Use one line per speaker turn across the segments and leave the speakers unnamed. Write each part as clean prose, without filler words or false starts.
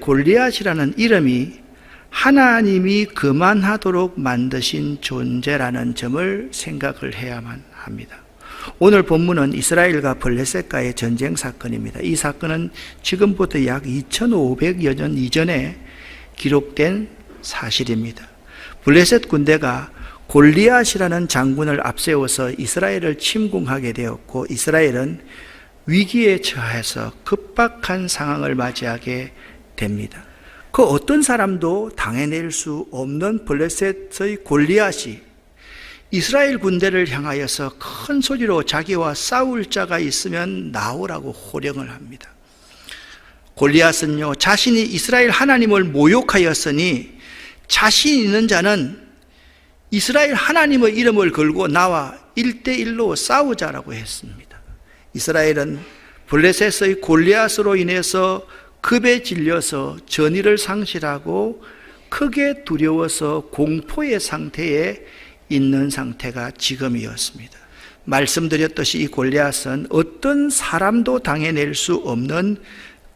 골리앗이라는 이름이 하나님이 그만하도록 만드신 존재라는 점을 생각을 해야만 합니다. 오늘 본문은 이스라엘과 블레셋과의 전쟁 사건입니다. 이 사건은 지금부터 약 2500여 년 이전에 기록된 사실입니다. 블레셋 군대가 골리앗이라는 장군을 앞세워서 이스라엘을 침공하게 되었고, 이스라엘은 위기에 처해서 급박한 상황을 맞이하게 됩니다. 그 어떤 사람도 당해낼 수 없는 블레셋의 골리앗이 이스라엘 군대를 향하여서 큰 소리로 자기와 싸울 자가 있으면 나오라고 호령을 합니다. 골리앗은요, 자신이 이스라엘 하나님을 모욕하였으니 자신 있는 자는 이스라엘 하나님의 이름을 걸고 나와 1대1로 싸우자라고 했습니다. 이스라엘은 블레셋의 골리앗으로 인해서 급에 질려서 전의를 상실하고 크게 두려워서 공포의 상태에 있는 상태가 지금이었습니다. 말씀드렸듯이 이 골리앗은 어떤 사람도 당해낼 수 없는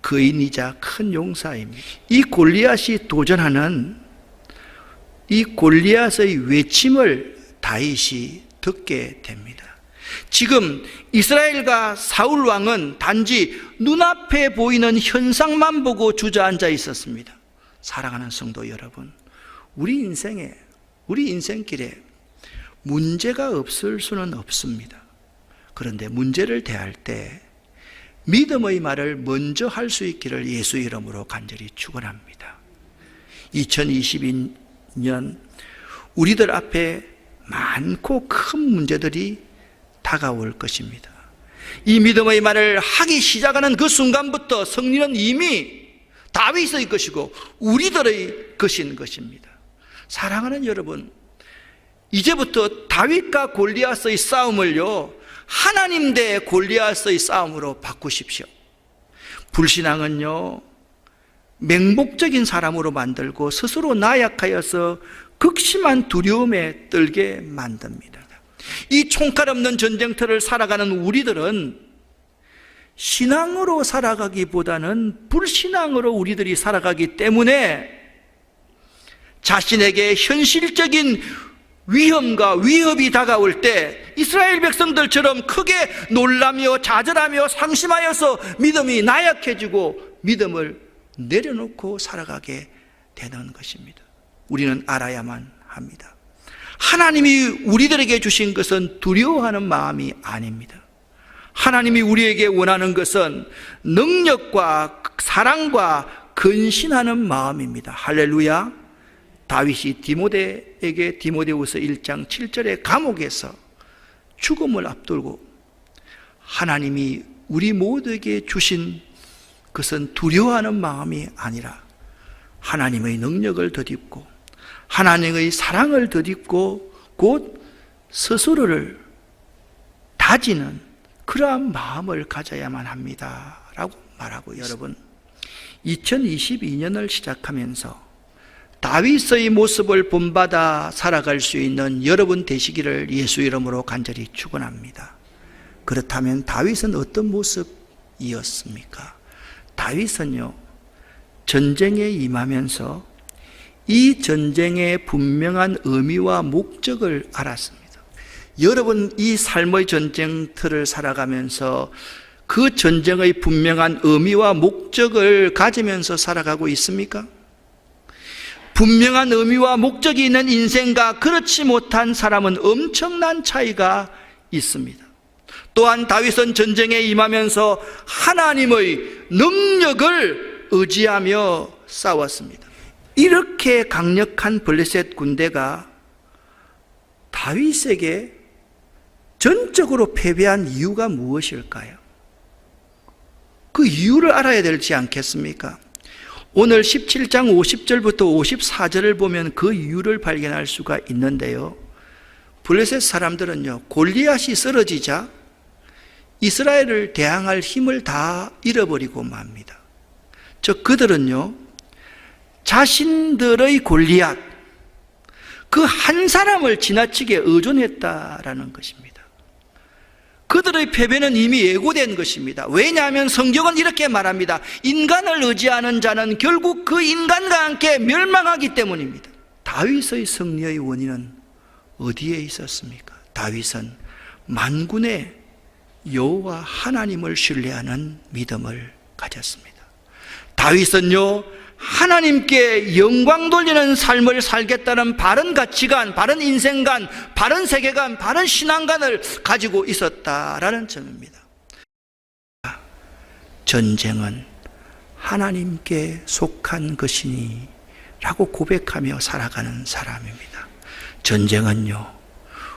거인이자 큰 용사입니다. 이 골리앗이 도전하는 이 골리앗의 외침을 다윗이 듣게 됩니다. 지금 이스라엘과 사울 왕은 단지 눈앞에 보이는 현상만 보고 주저앉아 있었습니다. 사랑하는 성도 여러분, 우리 인생길에 문제가 없을 수는 없습니다. 그런데 문제를 대할 때 믿음의 말을 먼저 할 수 있기를 예수 이름으로 간절히 축원합니다. 2022년 우리들 앞에 많고 큰 문제들이 다가올 것입니다. 이 믿음의 말을 하기 시작하는 그 순간부터 승리는 이미 다윗의 것이고 우리들의 것인 것입니다. 사랑하는 여러분, 이제부터 다윗과 골리앗의 싸움을요, 하나님 대 골리앗의 싸움으로 바꾸십시오. 불신앙은요, 맹목적인 사람으로 만들고 스스로 나약하여서 극심한 두려움에 떨게 만듭니다. 이 총칼 없는 전쟁터를 살아가는 우리들은 신앙으로 살아가기보다는 불신앙으로 우리들이 살아가기 때문에 자신에게 현실적인 위험과 위협이 다가올 때 이스라엘 백성들처럼 크게 놀라며 좌절하며 상심하여서 믿음이 나약해지고 믿음을 내려놓고 살아가게 되는 것입니다. 우리는 알아야만 합니다. 하나님이 우리들에게 주신 것은 두려워하는 마음이 아닙니다. 하나님이 우리에게 원하는 것은 능력과 사랑과 근신하는 마음입니다. 할렐루야. 다윗이 디모데에게 디모데후서 1장 7절의 감옥에서 죽음을 앞두고 하나님이 우리 모두에게 주신 것은 두려워하는 마음이 아니라 하나님의 능력을 덧입고 하나님의 사랑을 덧입고 곧 스스로를 다지는 그러한 마음을 가져야만 합니다 라고 말하고 있습니다. 여러분, 2022년을 시작하면서 다윗의 모습을 본받아 살아갈 수 있는 여러분 되시기를 예수 이름으로 간절히 축원합니다. 그렇다면 다윗은 어떤 모습이었습니까? 다윗은요, 전쟁에 임하면서 이 전쟁의 분명한 의미와 목적을 알았습니다. 여러분, 이 삶의 전쟁터를 살아가면서 그 전쟁의 분명한 의미와 목적을 가지면서 살아가고 있습니까? 분명한 의미와 목적이 있는 인생과 그렇지 못한 사람은 엄청난 차이가 있습니다. 또한 다윗은 전쟁에 임하면서 하나님의 능력을 의지하며 싸웠습니다. 이렇게 강력한 블레셋 군대가 다윗에게 전적으로 패배한 이유가 무엇일까요? 그 이유를 알아야 되지 않겠습니까? 오늘 17장 50절부터 54절을 보면 그 이유를 발견할 수가 있는데요, 블레셋 사람들은요, 골리앗이 쓰러지자 이스라엘을 대항할 힘을 다 잃어버리고 맙니다. 즉 그들은요, 자신들의 골리앗 그 한 사람을 지나치게 의존했다라는 것입니다. 그들의 패배는 이미 예고된 것입니다. 왜냐하면 성경은 이렇게 말합니다. 인간을 의지하는 자는 결국 그 인간과 함께 멸망하기 때문입니다. 다윗의 승리의 원인은 어디에 있었습니까? 다윗은 만군의 여호와 하나님을 신뢰하는 믿음을 가졌습니다. 다윗은요, 하나님께 영광 돌리는 삶을 살겠다는 바른 가치관, 바른 인생관, 바른 세계관, 바른 신앙관을 가지고 있었다라는 점입니다. 전쟁은 하나님께 속한 것이니 라고 고백하며 살아가는 사람입니다. 전쟁은요,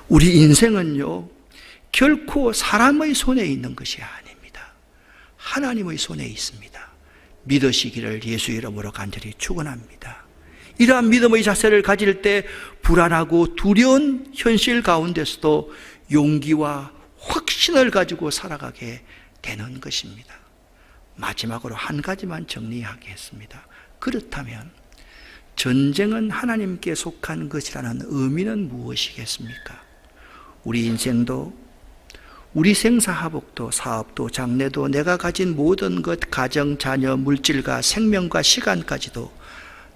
우리 인생은요, 결코 사람의 손에 있는 것이 아닙니다. 하나님의 손에 있습니다. 믿으시기를 예수 이름으로 간절히 축원합니다. 이러한 믿음의 자세를 가질 때 불안하고 두려운 현실 가운데서도 용기와 확신을 가지고 살아가게 되는 것입니다. 마지막으로 한 가지만 정리하겠습니다. 그렇다면 전쟁은 하나님께 속한 것이라는 의미는 무엇이겠습니까? 우리 인생도, 우리 생사화복도, 사업도, 장래도, 내가 가진 모든 것, 가정, 자녀, 물질과 생명과 시간까지도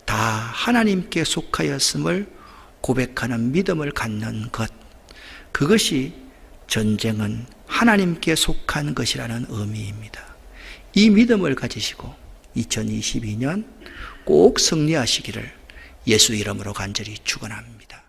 다 하나님께 속하였음을 고백하는 믿음을 갖는 것, 그것이 전쟁은 하나님께 속한 것이라는 의미입니다. 이 믿음을 가지시고 2022년 꼭 승리하시기를 예수 이름으로 간절히 축원합니다.